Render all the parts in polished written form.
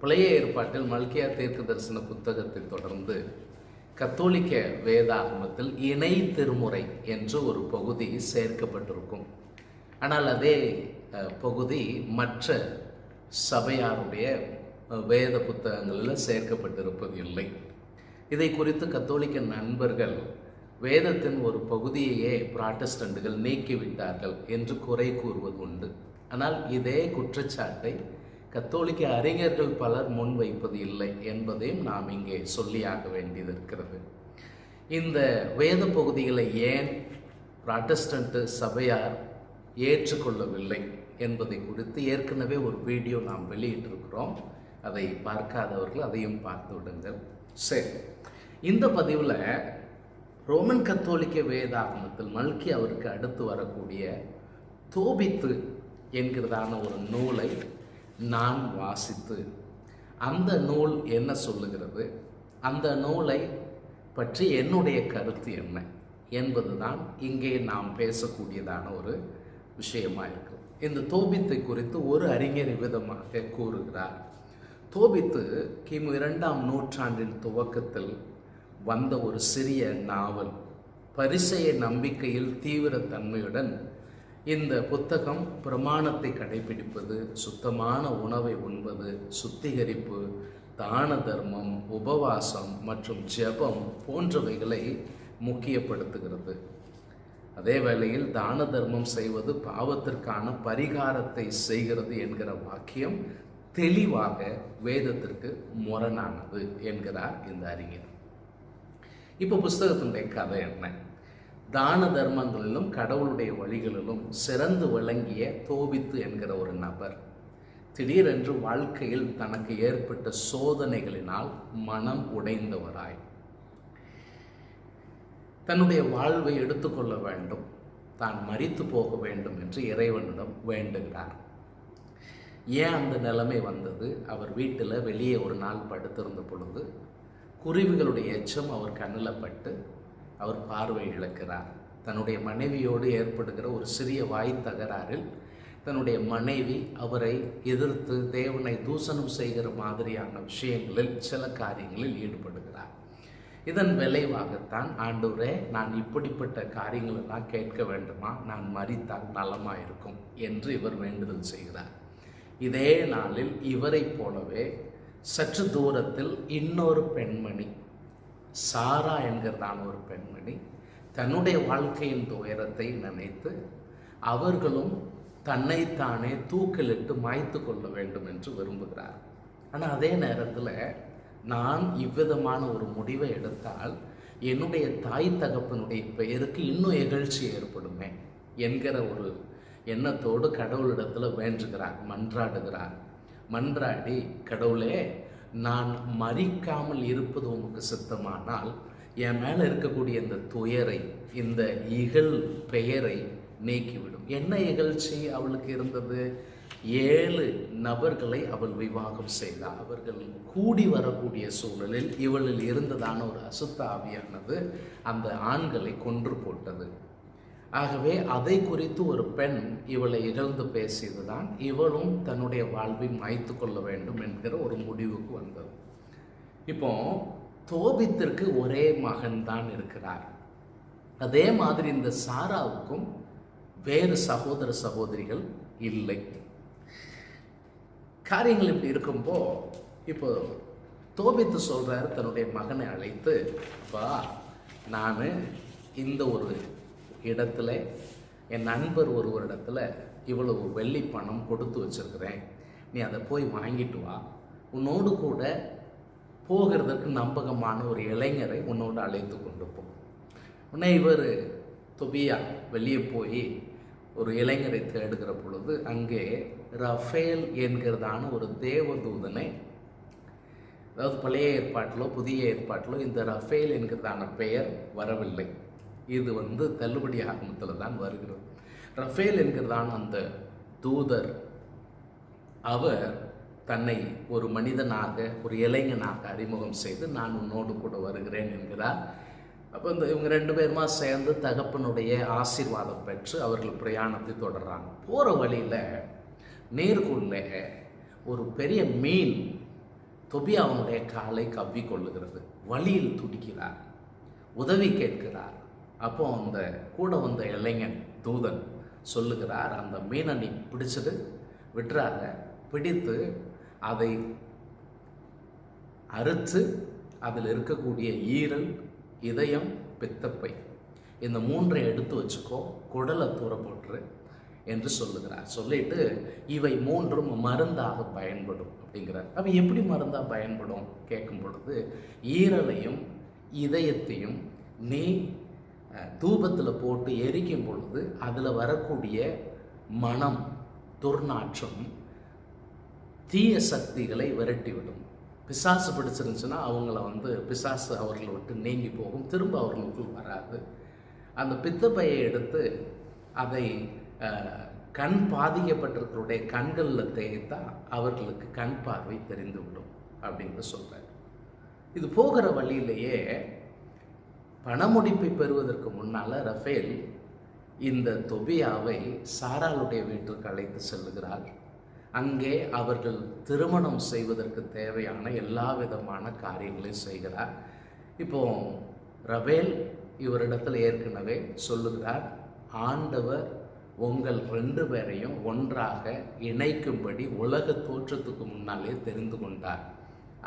பழைய ஏற்பாட்டில் மல்கியா தீர்க்க தரிசன புத்தகத்தை தொடர்ந்து கத்தோலிக்க வேதாகமத்தில் இணை திருமுறை என்று ஒரு பகுதி சேர்க்கப்பட்டிருக்கும். ஆனால் அதே பகுதி மற்ற சபையாருடைய வேத புத்தகங்களில் சேர்க்கப்பட்டிருப்பது இல்லை. இதை குறித்து கத்தோலிக்க நண்பர்கள் வேதத்தின் ஒரு பகுதியையே புராட்டஸ்டண்டுகள் நீக்கிவிட்டார்கள் என்று குறை கூறுவது உண்டு. ஆனால் இதே குற்றச்சாட்டை கத்தோலிக்க அறிஞர்கள் பலர் முன்வைப்பது இல்லை என்பதையும் நாம் இங்கே சொல்லியாக வேண்டியது இருக்கிறது. இந்த வேத பகுதிகளை ஏன் புராட்டஸ்டன்ட் சபையார் ஏற்றுக்கொள்ளவில்லை என்பதை குறித்து ஏற்கனவே ஒரு வீடியோ நாம் வெளியிட்டிருக்கிறோம். அதை பார்க்காதவர்கள் அதையும் பார்த்து விடுங்கள். சரி, இந்த பதிவில் ரோமன் கத்தோலிக்க வேதாகமத்தில் மல்கி அவருக்கு அடுத்து வரக்கூடிய தோபித்து என்கிறதான ஒரு நூலை நான் வாசித்து அந்த நூல் என்ன சொல்லுகிறது, அந்த நூலை பற்றி என்னுடைய கருத்து என்ன என்பதுதான் இங்கே நாம் பேசக்கூடியதான ஒரு விஷயமாக இருக்கும். இந்த தோபித்தை குறித்து ஒரு அறிஞர் விதமாக கூறுகிறார். தோபித்து கிமு 2ஆம் நூற்றாண்டின் துவக்கத்தில் வந்த ஒரு சிறிய நாவல். பரிசேய நம்பிக்கையில் தீவிர தன்மையுடன் இந்த புத்தகம் பிரமாணத்தை கடைபிடிப்பது, சுத்தமான உணவை உண்பது, சுத்திகரிப்பு, தான தர்மம், உபவாசம் மற்றும் ஜெபம் போன்றவைகளை முக்கியப்படுத்துகிறது. அதே வேளையில் தான தர்மம் செய்வது பாவத்திற்கான பரிகாரத்தை செய்கிறது என்கிற வாக்கியம் தெளிவாக வேதத்திற்கு முரணானது என்கிறார் இந்த அறிஞர். இப்போ புஸ்தகத்தினுடைய கதை என்ன? தான தர்மங்களிலும் கடவுளுடைய வழிகளிலும் சிறந்து விளங்கிய தோபித்து என்கிற ஒரு நபர் திடீரென்று வாழ்க்கையில் தனக்கு ஏற்பட்ட சோதனைகளினால் மனம் உடைந்தவராய் தன்னுடைய வாழ்வை எடுத்துக்கொள்ள வேண்டும், தான் மரித்து போக வேண்டும் என்று இறைவனிடம் வேண்டுகிறார். ஏன் அந்த நிலைமை வந்தது? அவர் வீட்டில் வெளியே ஒரு நாள் படுத்திருந்த பொழுது குருவிகளுடைய எச்சம் அவர் கண்ணில் பட்டு அவர் பார்வை இழக்கிறார். தன்னுடைய மனைவியோடு ஏற்படுகிற ஒரு சிறிய வாய் தகராறில் தன்னுடைய மனைவி அவரை எதிர்த்து தேவனை தூஷணம் செய்கிற மாதிரியான விஷயங்களில் சில காரியங்களில் ஈடுபடுகிறார். இதன் விளைவாகத்தான், ஆண்டவரே, நான் இப்படிப்பட்ட காரியங்களெல்லாம் கேட்க வேண்டுமா, நான் மரித்தால் நலமாக இருக்கும் என்று இவர் வேண்டுதல் செய்கிறார். இதே நாளில் இவரை போலவே சற்று தூரத்தில் இன்னொரு பெண்மணி, சாரா என்கிறதான ஒரு பெண்மணி, தன்னுடைய வாழ்க்கையின் துயரத்தை நினைத்து அவர்களும் தன்னைத்தானே தூக்கிலிட்டு மாய்த்து கொள்ள வேண்டும் என்று விரும்புகிறார். ஆனால் அதே நேரத்தில் நான் இவ்விதமான ஒரு முடிவை எடுத்தால் என்னுடைய தாய் தகப்பனுடைய பெயருக்கு இன்னும் இகழ்ச்சி ஏற்படுமே என்கிற ஒரு எண்ணத்தோடு கடவுளிடத்தில் வேண்டுகிறார், மன்றாடுகிறார். மன்றாடி, கடவுளே, நான் மரிக்காமல் இருப்பது உமக்கு சித்தமானால் என் மேலே இருக்கக்கூடிய இந்த துயரை, இந்த இகழ் பெயரை நீக்கிவிடும். என்ன இகழ்ச்சி அவளுக்கு இருந்தது? 7 நபர்களை அவள் விவாகம் செய்தாள். அவர்கள் கூடி வரக்கூடிய சூழலில் இவளில் இருந்ததான ஒரு அசுத்த ஆவியானது அந்த ஆண்களை கொன்று போட்டது. ஆகவே அதை குறித்து ஒரு பெண் இவளை இகழ்ந்து பேசியதுதான் இவளும் தன்னுடைய வாழ்வை மாய்த்து கொள்ள வேண்டும் என்கிற ஒரு முடிவுக்கு வந்தது. இப்போ தோபித்திற்கு ஒரே மகன் தான் இருக்கிறார். அதே மாதிரி இந்த சாராவுக்கும் வேறு சகோதர சகோதரிகள் இல்லை. காரியங்கள் இப்படி இருக்கும்போ இப்போ தோபித்து சொல்றாரு தன்னுடைய மகனை அழைத்து, அப்பா, நான் இந்த ஒரு இடத்துல என் நண்பர் ஒருவரிடத்துல இவ்வளவு வெள்ளி பணம் கொடுத்து வச்சிருக்கிறேன், நீ அதை போய் வாங்கிட்டு வா, உன்னோடு கூட போகிறதுக்கு நம்பகமான ஒரு இளைஞரை உன்னோடு அழைத்து கொண்டு போ. உடனே இவர் தொபியா வெளியே போய் ஒரு இளைஞரை தேடுகிற பொழுது அங்கே ரஃபேல் என்கிறதான ஒரு தேவதூதனை, அதாவது பழைய ஏற்பாட்டிலோ புதிய ஏற்பாட்டிலோ இந்த ரஃபேல் என்கிறதான பெயர் வரவில்லை. இது தள்ளுபடி ஆகமத்தில் தான் வருகிறது. ரஃபேல் என்கிறதான அந்த தூதர் அவர் தன்னை ஒரு மனிதனாக, ஒரு இளைஞனாக அறிமுகம் செய்து, நான் உன்னோடு கூட வருகிறேன் என்கிறார். அப்போ இவங்க 2 பேருமா சேர்ந்து தகப்பனுடைய ஆசீர்வாதம் பெற்று அவர்கள் பிரயாணத்தை தொடர்றாங்க. போகிற வழியில் நீருக்குள்ளே ஒரு பெரிய மீன் தொபியா அவனுடைய காலை கவ்வி கொள்ளுகிறது. வழியில் துடிக்கிறார், உதவி கேட்கிறார். அப்போ அந்த கூட வந்த இளைஞன் தூதன் சொல்லுகிறார், அந்த மீனை நீ பிடிச்சிட்டு விட்டுறாங்க, பிடித்து அதை அறுத்து அதில் இருக்கக்கூடிய ஈரல், இதயம், பித்தப்பை இந்த 3 எடுத்து வச்சுக்கோ, குடலை தூர போட்டுரு என்று சொல்லுகிறார். சொல்லிட்டு இவை 3ம் மருந்தாக பயன்படும் அப்படிங்கிறார். அப்போ எப்படி மருந்தாக பயன்படும் கேட்கும் பொழுது, ஈரலையும் இதயத்தையும் நீ தூபத்தில் போட்டு எரிக்கும் பொழுது அதில் வரக்கூடிய மனம், துர்நாற்றம் தீய சக்திகளை விரட்டிவிடும். பிசாசு பிடிச்சிருந்துச்சுன்னா அவங்கள பிசாசு அவர்களை விட்டு நீங்கி போகும், திரும்ப அவர்களுக்குள் வராது. அந்த பித்தப்பையை எடுத்து அதை கண் பாதிக்கப்பட்டிருக்கிறவருடைய கண்களில் தேய்த்தா அவர்களுக்கு கண் பார்வை தெரிந்துவிடும் அப்படின்னு சொல்கிறார். இது போகிற வழியிலேயே பணமுடிப்பை பெறுவதற்கு முன்னால் ரஃபேல் இந்த தொபியாவை சாராளுடைய வீட்டிற்கு அழைத்து செல்லுகிறார். அங்கே அவர்கள் திருமணம் செய்வதற்கு தேவையான எல்லா விதமான காரியங்களையும் செய்கிறார். இப்போ ரபேல் இவரிடத்தில் ஏற்கனவே சொல்லுகிறார், ஆண்டவர் உங்கள் 2 பேரையும் ஒன்றாக இணைக்கும்படி உலக தோற்றத்துக்கு முன்னாலே தெரிந்து கொண்டார்.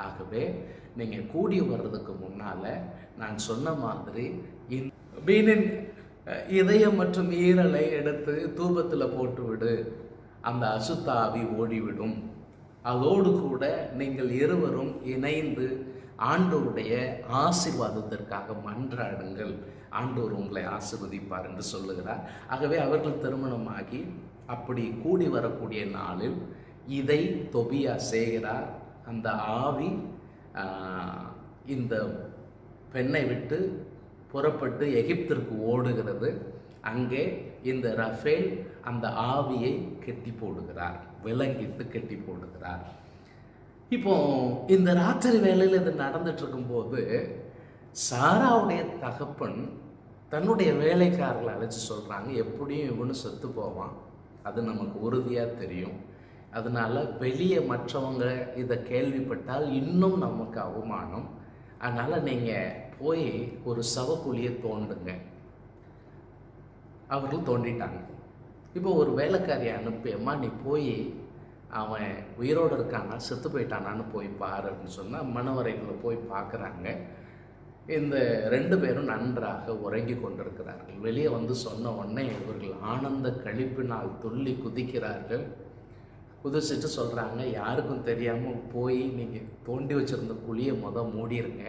ஆகவே நீங்கள் கூடி வர்றதுக்கு முன்னால் நான் சொன்ன மாதிரி மீனின் இதயம் மற்றும் ஈரலை எடுத்து தூபத்தில் போட்டுவிடு, அந்த அசுத்தாவி ஓடிவிடும். அதோடு கூட நீங்கள் இருவரும் இணைந்து ஆண்டவருடைய ஆசீர்வாதத்திற்காக மன்றாடுங்கள், ஆண்டவர் உங்களை ஆசீர்வதிப்பார் என்று சொல்லுகிறார். ஆகவே அவர்கள் திருமணமாகி அப்படி கூடி வரக்கூடிய நாளில் இதை தொபியா செய்கிறார். அந்த ஆவி இந்த பெண்ணை விட்டு புறப்பட்டு எகிப்திற்கு ஓடுகிறது. அங்கே இந்த ரஃபேல் அந்த ஆவியை கெட்டி போடுகிறார், விலங்கிட்டு கெட்டி போடுகிறார். இப்போ இந்த ராத்திரி வேளையில் இது நடந்துட்டு இருக்கும்போது சாராவுடைய தகப்பன் தன்னுடைய வேலைக்காரர்களை அழைச்சி சொல்கிறாங்க, எப்படியும் இவனு செத்து போவான், அது நமக்கு உறுதியாக தெரியும். அதனால் வெளியே மற்றவங்க இதை கேள்விப்பட்டால் இன்னும் நமக்கு அவமானம். அதனால் நீங்கள் போய் ஒரு சவக்குழியை தோண்டுங்க. அவர்கள் தோண்டிட்டாங்க. இப்போ ஒரு வேலைக்காரியை அனுப்பி, அம்மா நீ போய் அவன் உயிரோடு இருக்கானா செத்து போயிட்டானான்னு போய் பாரு அப்படின்னு சொன்னால் மணவரைகளில் போய் பார்க்குறாங்க. இந்த 2 பேரும் நன்றாக உறங்கி கொண்டிருக்கிறார்கள். வெளியே வந்து சொன்ன உடனே இவர்கள் ஆனந்த களிப்பினால் துள்ளி குதிக்கிறார்கள். குதிச்சுட்டு சொல்கிறாங்க, யாருக்கும் தெரியாமல் போய் நீங்கள் தோண்டி வச்சுருந்த குழியை மூடிருங்க.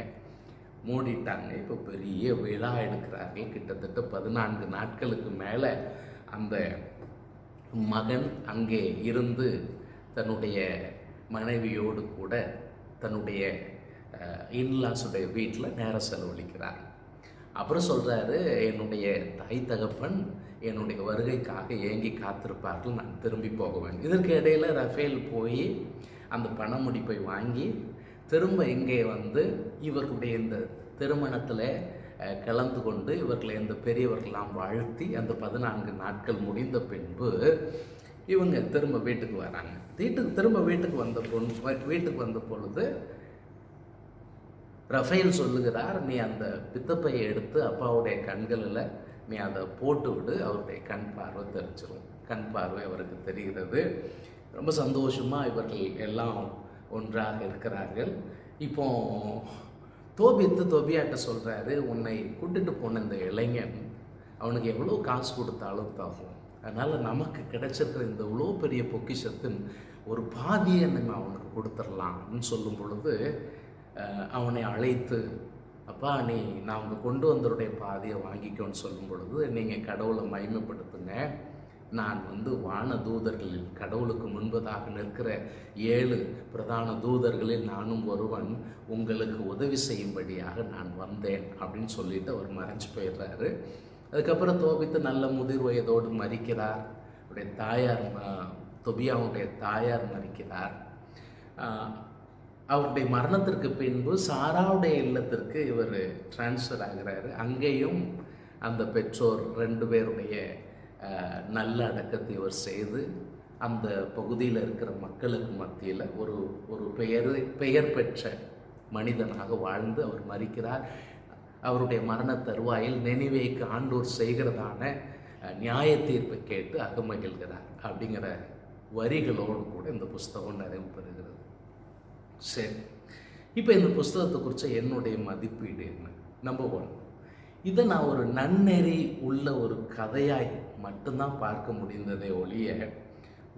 மூடிட்டாங்க. இப்போ பெரிய விழா எடுக்கிறார்கள். கிட்டத்தட்ட 14 நாட்களுக்கு மேலே அந்த மகன் அங்கே இருந்து தன்னுடைய மனைவியோடு கூட தன்னுடைய இன்லாஸுடைய வீட்டில் நேரம் செலவழிக்கிறார். அப்புறம் சொல்கிறாரு, என்னுடைய தாய் தகப்பன் என்னுடைய வருகைக்காக ஏங்கி காத்திருப்பார்கள், நான் திரும்பி போக வேண்டும். இதற்கு இடையில் ரஃபேல் போய் அந்த பணமுடிப்பை வாங்கி திரும்ப இங்கே வந்து இவர்களுடைய இந்த திருமணத்தில் கலந்து கொண்டு இவர்களை இந்த பெரியவர்களெலாம் வாழ்த்தி அந்த 14 நாட்கள் முடிந்த பின்பு இவங்க திரும்ப வீட்டுக்கு வராங்க. வீட்டுக்கு வந்த பொழுது ரஃபேல் சொல்லுகிறார், நீ அந்த பித்தப்பையை எடுத்து அப்பாவுடைய கண்களில் நீ அதை போட்டு விடு, அவருடைய கண் பார்வை தெரிஞ்சிடும். கண் பார்வை அவருக்கு தெரிகிறது. ரொம்ப சந்தோஷமாக இவர்கள் எல்லாம் ஒன்றாக இருக்கிறார்கள். இப்போ தொபியாட்ட சொல்கிறாரு, உன்னை கூட்டிட்டு போன இந்த இளைஞன் அவனுக்கு எவ்வளோ காசு கொடுத்தாலும் தாகும், அதனால் நமக்கு கிடைச்சிருக்கிற இந்த இவ்வளோ பெரிய பொக்கிஷத்தின் ஒரு பாதியை நம்ம அவனுக்கு கொடுத்துடலாம்னு சொல்லும் பொழுது அவனை அழைத்து, அப்பா நான் அவங்க கொண்டு வந்தவருடைய பாதியை வாங்கிக்கோன்னு சொல்லும் பொழுது, நீங்கள் கடவுளை மகிமைப்படுத்துங்க, நான் வான தூதர்களில் கடவுளுக்கு முன்பதாக நிற்கிற 7 பிரதான தூதர்களில் நானும் ஒருவன், உங்களுக்கு உதவி செய்யும்படியாக நான் வந்தேன் அப்படின்னு சொல்லிட்டு அவர் மறைஞ்சு போயிடுறாரு. அதுக்கப்புறம் தோபித்து நல்ல முதிர் வயதோடு மரிக்கிறார். அவருடைய தாயார் தொபியாவுடைய தாயார் மரிக்கிறார். அவருடைய மரணத்திற்கு பின்பு சாராவுடைய இல்லத்திற்கு இவர் டிரான்ஸ்ஃபர் ஆகிறாரு. அங்கேயும் அந்த பெற்றோர் 2 பேருடைய நல்ல அடக்கத்தை இவர் செய்து அந்த பகுதியில் இருக்கிற மக்களுக்கு மத்தியில் ஒரு ஒரு பெயர் பெற்ற மனிதனாக வாழ்ந்து அவர் மரிக்கிறார். அவருடைய மரண தருவாயில் நினிவேக்கு ஆண்டோர் செய்கிறதான நியாய தீர்ப்பை கேட்டு அகமகிழ்கிறார் அப்படிங்கிற வரிகளோடு கூட இந்த புஸ்தகம் நிறைவு பெறுகிறது. சரி, இப்போ இந்த புஸ்தகத்தை குறித்த என்னுடைய மதிப்பீடு என்ன? நம்பர் 1, இதை நான் ஒரு நன்னெறி உள்ள ஒரு கதையாய் மட்டும்தான் பார்க்க முடிந்ததே ஒழிய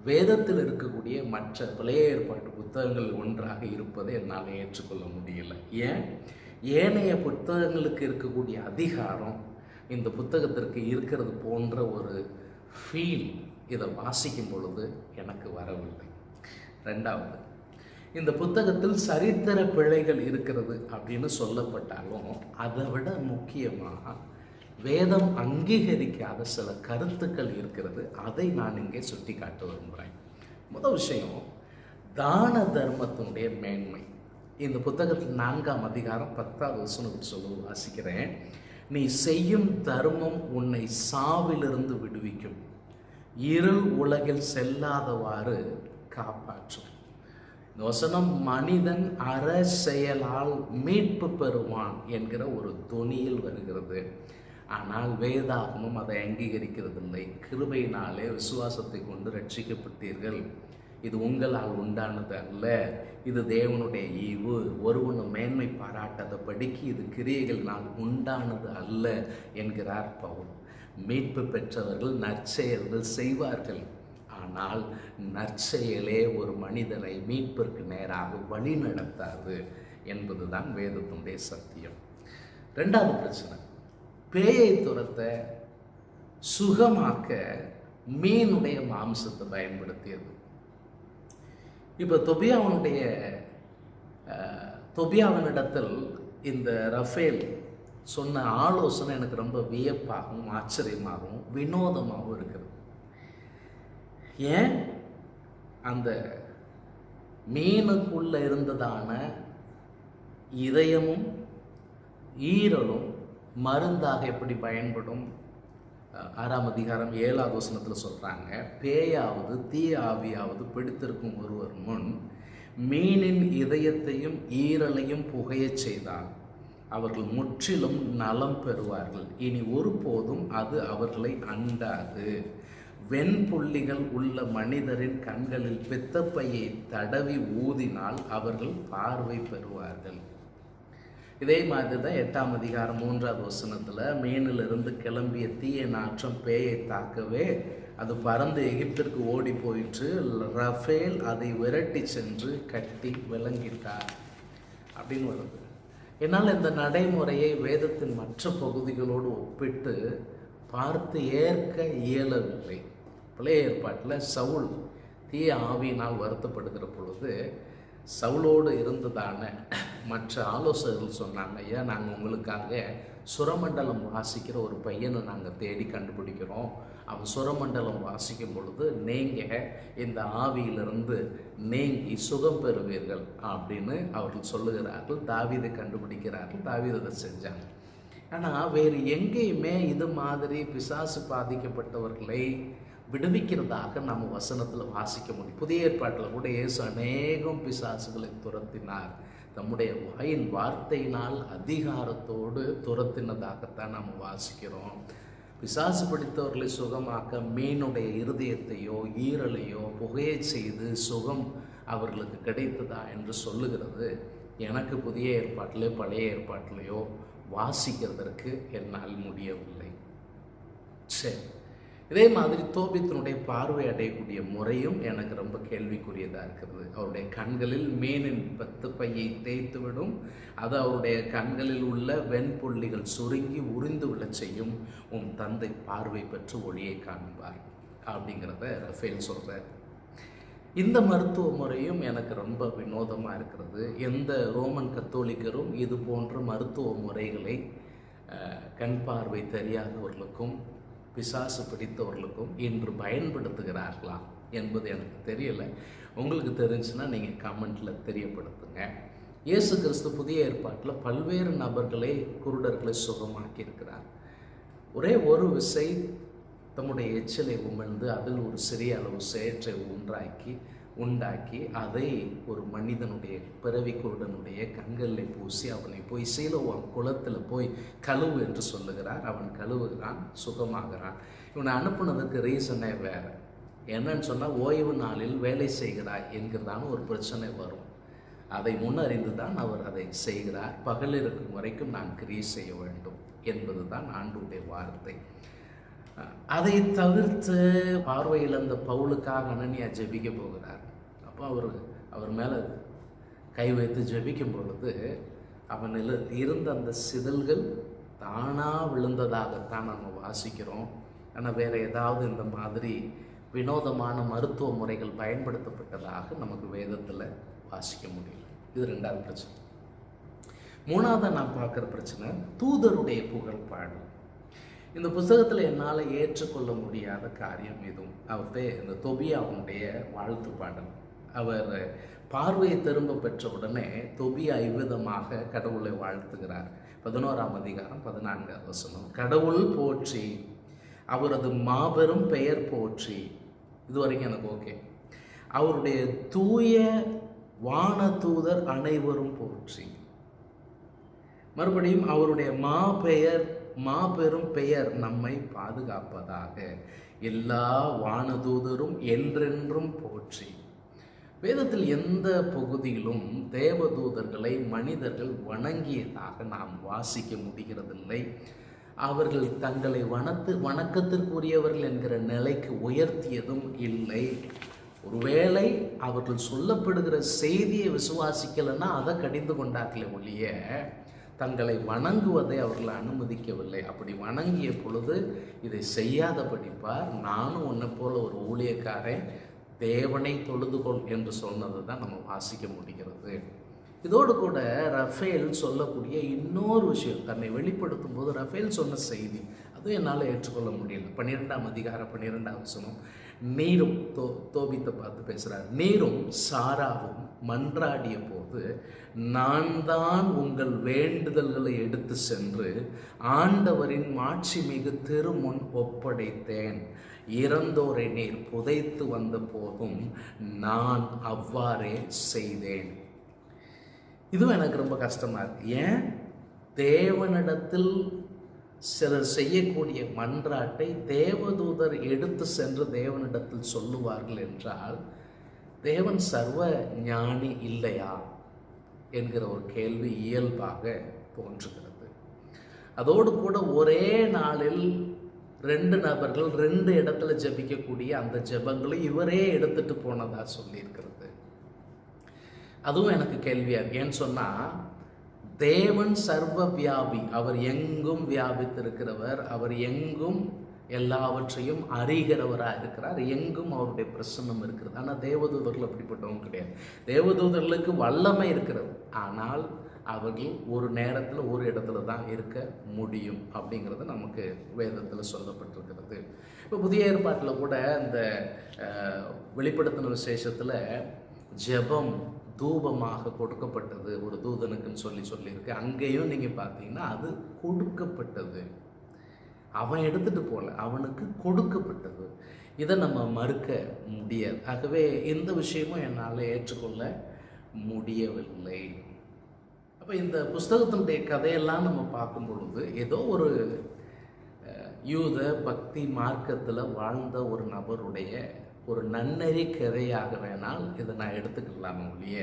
வேதத்தில் இருக்கக்கூடிய மற்ற பழைய ஏற்பாட்டு புத்தகங்கள் ஒன்றாக இருப்பதை என்னால் ஏற்றுக்கொள்ள முடியல. ஏனைய புத்தகங்களுக்கு இருக்கக்கூடிய அதிகாரம் இந்த புத்தகத்திற்கு இருக்கிறது போன்ற ஒரு ஃபீல் இதை வாசிக்கும் பொழுது எனக்கு வரவில்லை. 2வது, இந்த புத்தகத்தில் சரித்திர பிழைகள் இருக்கிறது அப்படின்னு சொல்லப்பட்டாலும் அதை விட முக்கியமாக வேதம் அங்கீகரிக்காத சில கருத்துக்கள் இருக்கிறது. அதை நான் இங்கே சுட்டி காட்ட விரும்புகிறேன். முதல் விஷயம், தான தர்மத்தினுடைய மேன்மை. இந்த புத்தகத்தில் 4ஆம் அதிகாரம் 10வது வசனம் வாசிக்கிறேன். நீ செய்யும் தர்மம் உன்னை சாவிலிருந்து விடுவிக்கும், இருள் உலகில் செல்லாதவாறு காப்பாற்றும். இந்த வசனம் மனிதன் அற செயலால் மீட்பு பெறுவான் என்கிற ஒரு தொனியில் வருகிறது. ஆனால் வேதாகமும் அதை அங்கீகரிக்கிறதில்லை. கிருபையினாலே விசுவாசத்தை கொண்டு ரட்சிக்கப்பட்டீர்கள், இது உங்களால் உண்டானது அல்ல, இது தேவனுடைய ஈவு, ஒருவனும் மேன்மை பாராட்டாதபடிக்கு இது கிரியைகளினால் உண்டானது அல்ல என்கிறார் பவுல். மீட்பு பெற்றவர்கள் நற்செயல்கள் செய்வார்கள், ஆனால் நற்செயலே ஒரு மனிதனை மீட்பிற்கு நேராக வழி நடத்தாது என்பதுதான் வேதத்தினுடைய சத்தியம். 2வது பிரச்சனை, பேயை துரத்த சுகமாக்க மீனுடைய மாம்சத்தை பயன்படுத்தியது. இப்போ தொபியாவினிடத்தில் இந்த ரஃபேல் சொன்ன ஆலோசனை எனக்கு ரொம்ப வியப்பாகவும் ஆச்சரியமாகவும் வினோதமாகவும் இருக்கிறது. ஏன் அந்த மீனுக்குள்ள இருந்ததான இதயமும் ஈரலும் மருந்தாக எப்படி பயன்படும்? 6ஆம் அதிகாரம் 7வது வசனத்தில் சொல்கிறாங்க, பேயாவது தீய ஆவியாவது பிடித்திருக்கும் ஒருவர் முன் மீனின் இதயத்தையும் ஈரலையும் புகையச் செய்தால் அவர்கள் முற்றிலும் நலம் பெறுவார்கள், இனி ஒருபோதும் அது அவர்களை அண்டாது. வெண்புள்ளிகள் உள்ள மனிதரின் கண்களில் பித்தப்பையை தடவி ஊதினால் அவர்கள் பார்வை பெறுவார்கள். இதே மாதிரி தான் 8ஆம் அதிகாரம் 3வது வசனத்தில் மீனிலிருந்து கிளம்பிய தீய நாற்றம் பேயை தாக்கவே அது பறந்து எகிப்திற்கு ஓடி போயிற்று, ரஃபேல் அதை விரட்டி சென்று கட்டி விளங்கிட்டார் அப்படின்னு வருது. என்னால் இந்த நடைமுறையை வேதத்தின் மற்ற பகுதிகளோடு ஒப்பிட்டு பார்த்து ஏற்க இயலவில்லை. பழைய ஏற்பாட்டில் சவுல் தீய ஆவியினால் வருத்தப்படுகிற பொழுது சவுலோடு இருந்ததான மற்ற ஆலோசகர்கள் சொன்னாங்க, ஐயா நாங்கள் உங்களுக்காக சுரமண்டலம் வாசிக்கிற ஒரு பையனை நாங்கள் தேடி கண்டுபிடிக்கிறோம், அவன் சுரமண்டலம் வாசிக்கும் பொழுது நீங்கள் இந்த ஆவியிலிருந்து நீங்கி சுகம் பெறுவீர்கள் அப்படின்னு அவர்கள் சொல்லுகிறார்கள். தாவீதை கண்டுபிடிக்கிறார்கள், தாவீது அதை செஞ்சாங்க. ஆனால் வேறு எங்கேயுமே இது மாதிரி பிசாசு பாதிக்கப்பட்டவர்களை விடுவிக்கிறதாக நம்ம வசனத்தில் வாசிக்க முடியும். புதிய ஏற்பாட்டில் கூட இயேசு அநேகம் பிசாசுகளை துரத்தினார், நம்முடைய வாயின் வார்த்தையினால் அதிகாரத்தோடு துரத்தினதாகத்தான் நம்ம வாசிக்கிறோம். பிசாசு பிடித்தவர்களை சுகமாக்க மீனுடைய இருதயத்தையோ ஈரலையோ புகையை செய்து சுகம் அவர்களுக்கு கிடைத்ததா என்று சொல்லுகிறது எனக்கு புதிய ஏற்பாட்டிலே பழைய ஏற்பாட்டிலையோ வாசிக்கிறதற்கு என்னால் முடியவில்லை. சரி, இதே மாதிரி தோபித்தினுடைய பார்வை அடையக்கூடிய முறையும் எனக்கு ரொம்ப கேள்விக்குரியதாக இருக்கிறது. அவருடைய கண்களில் மீனின் பையை தேய்த்துவிடும், அது அவருடைய கண்களில் உள்ள வெண்புள்ளிகள் சுருங்கி உறிந்து விட செய்யும், உன் தந்தை பார்வை பெற்று ஒளியை காண்பார் அப்படிங்கிறத ரஃபேல் சொல்கிறார். இந்த மருத்துவ முறையும் எனக்கு ரொம்ப வினோதமாக இருக்கிறது. எந்த ரோமன் கத்தோலிக்கரும் இது போன்ற மருத்துவ முறைகளை கண் பார்வை தெரியாதவர்களுக்கும் பிசாசு பிடித்தவர்களுக்கும் இன்று பயன்படுத்துகிறார்களா என்பது எனக்கு தெரியலை. உங்களுக்கு தெரிஞ்சுன்னா நீங்கள் கமெண்ட்டில் தெரியப்படுத்துங்க. இயேசு கிறிஸ்து புதிய ஏற்பாட்டில் பல்வேறு நபர்களை குருடர்களை சுகமாக்கி இருக்கிறார். ஒரே ஒரு விசை தம்முடைய எச்சலை உமிழ்ந்து அதில் ஒரு சிறிய அளவு சேற்றை உண்டாக்கி அதை ஒரு மனிதனுடைய பிறவி குருடனுடைய கண்களில் பூசி அவனை போய் சீலோவாம் குளத்தில் போய் கழுவு என்று சொல்லுகிறார். அவன் கழுவுகிறான், சுகமாகிறான். இவனை அனுப்புனதுக்கு ரீசனே வேறு. என்னன்னு சொன்னால், ஓய்வு நாளில் வேலை செய்கிறாய் என்கிறதான ஒரு பிரச்சனை வரும். அதை முன்னறிந்து தான் அவர் அதை செய்கிறார். பகல் இருக்கும் வரைக்கும் நான் கிரியை செய்ய வேண்டும் என்பது தான் ஆண்டவருடைய வார்த்தை. அதை தவிர்த்து பார்வையில் அந்த பவுலுக்காக அனனியா ஜெபிக்க போகிறார். அப்போ அவர் மேலே கை வைத்து ஜெபிக்கும் பொழுது அவனில் இருந்த அந்த சிதல்கள் தானாக விழுந்ததாகத்தான் நம்ம வாசிக்கிறோம். ஆனால் வேறு ஏதாவது இந்த மாதிரி வினோதமான மருத்துவ முறைகள் பயன்படுத்தப்பட்டதாக நமக்கு வேதத்தில் வாசிக்க முடியல. இது 2வது பிரச்சனை. 3வது நான் பார்க்குற பிரச்சனை தூதருடைய புகழ்பாடு. இந்த புத்தகத்தில் என்னால் ஏற்றுக்கொள்ள முடியாத காரியம் எதுவும் இந்த தொபியாவுடைய வாழ்த்து பாடல். அவர் பார்வையை திரும்ப பெற்ற உடனே தொபியா இவ்விதமாக கடவுளை வாழ்த்துகிறார். 11ஆம் அதிகாரம் 14வது வசனம். கடவுள் போற்றி, அவரது மாபெரும் பெயர் போற்றி. இதுவரைக்கும் எனக்கு ஓகே. அவருடைய தூய வான தூதர் அனைவரும் போற்றி. மறுபடியும் அவருடைய மாபெரும் பெயர் நம்மை பாதுகாப்பதாக. எல்லா வானதூதரும் என்றென்றும் போற்றி. வேதத்தில் எந்த பகுதியிலும் தேவதூதர்களை மனிதர்கள் வணங்கியதாக நாம் வாசிக்க முடிகிறதில்லை. அவர்கள் தங்களை வணக்கத்திற்குரியவர்கள் என்கிற நிலைக்கு உயர்த்தியதும் இல்லை. ஒருவேளை அவர்கள் சொல்லப்படுகிற செய்தியை விசுவாசிக்கலைன்னா அதை கடிந்து கொண்டார்களே ஒழிய தங்களை வணங்குவதை அவர்கள் அனுமதிக்கவில்லை. அப்படி வணங்கிய பொழுது இதை செய்யாத படிப்பார். நானும் உன்னை போல ஒரு ஊழியக்காரன், தேவனை தொழுதுகொள் என்று சொன்னது தான் நம்ம வாசிக்க முடிகிறது. இதோடு கூட ரஃபேல் சொல்லக்கூடிய இன்னொரு விஷயம், தன்னை வெளிப்படுத்தும் போது ரஃபேல் சொன்ன செய்தி அதுவும் என்னால் ஏற்றுக்கொள்ள முடியல. 12ஆம் அதிகாரம் 12ஆம் வசனம். நீரும் தோபித்தை பார்த்து பேசுகிறார். நீரும் சாராவும் மன்றாடிய போது நான் தான் உங்கள் வேண்டுதல்களை எடுத்து சென்று ஆண்டவரின் மாட்சி மிகு திருமுன் ஒப்படைத்தேன். இறந்தோரை நீர் புதைத்து வந்த போதும் நான் அவ்வாறே செய்தேன். இதுவும் எனக்கு ரொம்ப கஷ்டமாக இருக்கு. ஏன் தேவனிடத்தில் சிலர் செய்யக்கூடிய மன்றாட்டை தேவதூதர் எடுத்து சென்று தேவனிடத்தில் சொல்லுவார்கள் என்றால் தேவன் சர்வ ஞானி இல்லையா என்கிற ஒரு கேள்வி இயல்பாக தோன்றுகிறது. அதோடு கூட ஒரே நாளில் 2 நபர்கள் 2 இடத்துல ஜெபிக்கக்கூடிய அந்த ஜெபங்களை இவரே எடுத்துட்டு போனதா சொல்லியிருக்கிறது. அதுவும் எனக்கு கேள்வியாக இருக்கு. ஏன்னு சொன்னால் தேவன் சர்வ வியாபி, அவர் எங்கும் வியாபித்திருக்கிறவர், அவர் எங்கும் எல்லாவற்றையும் அறிகிறவராக இருக்கிறார், எங்கும் அவருடைய பிரசன்னம் இருக்கிறது. ஆனால் தேவதூதர்கள் அப்படிப்பட்டவங்க கிடையாது. தேவதூதர்களுக்கு வல்லமை இருக்கிறது, ஆனால் அவர்கள் ஒரு நேரத்தில் ஒரு இடத்துல தான் இருக்க முடியும் அப்படிங்கிறது நமக்கு வேதத்தில் சொல்லப்பட்டிருக்கிறது. இப்போ புதிய ஏற்பாட்டில் கூட இந்த வெளிப்படுத்தின விசேஷத்தில் ஜெபம் தூபமாக கொடுக்கப்பட்டது ஒரு தூதனுக்குன்னு சொல்லியிருக்கு. அங்கேயும் நீங்கள் பார்த்தீங்கன்னா அது கொடுக்கப்பட்டது. அவன் எடுத்துகிட்டு போகல, அவனுக்கு கொடுக்கப்பட்டது. இதை நம்ம மறுக்க முடியாது. ஆகவே இந்த விஷயமும் என்னால் ஏற்றுக்கொள்ள முடியவில்லை. அப்போ இந்த புஸ்தகத்தினுடைய கதையெல்லாம் நம்ம பார்க்கும் பொழுது ஏதோ ஒரு யூத பக்தி மார்க்கத்தில் வாழ்ந்த ஒரு நபருடைய ஒரு நன்னெறி கதையாக வேணால் இதை நான் எடுத்துக்கலாம் ஒழிய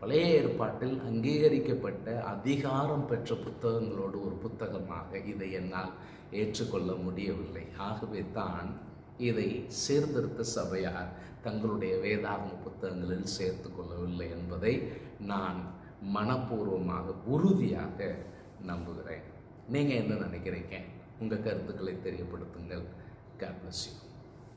பழைய ஏற்பாட்டில் அங்கீகரிக்கப்பட்ட அதிகாரம் பெற்ற புத்தகங்களோடு ஒரு புத்தகமாக இதை என்னால் ஏற்றுக்கொள்ள முடியவில்லை. ஆகவே தான் இதை சீர்திருத்த சபையார் தங்களுடைய வேதாகம புத்தகங்களில் சேர்த்து கொள்ளவில்லை என்பதை நான் மனப்பூர்வமாக உறுதியாக நம்புகிறேன். நீங்கள் என்ன நினைக்கிறீங்க? உங்கள் கருத்துக்களை தெரியப்படுத்துங்கள். God bless you.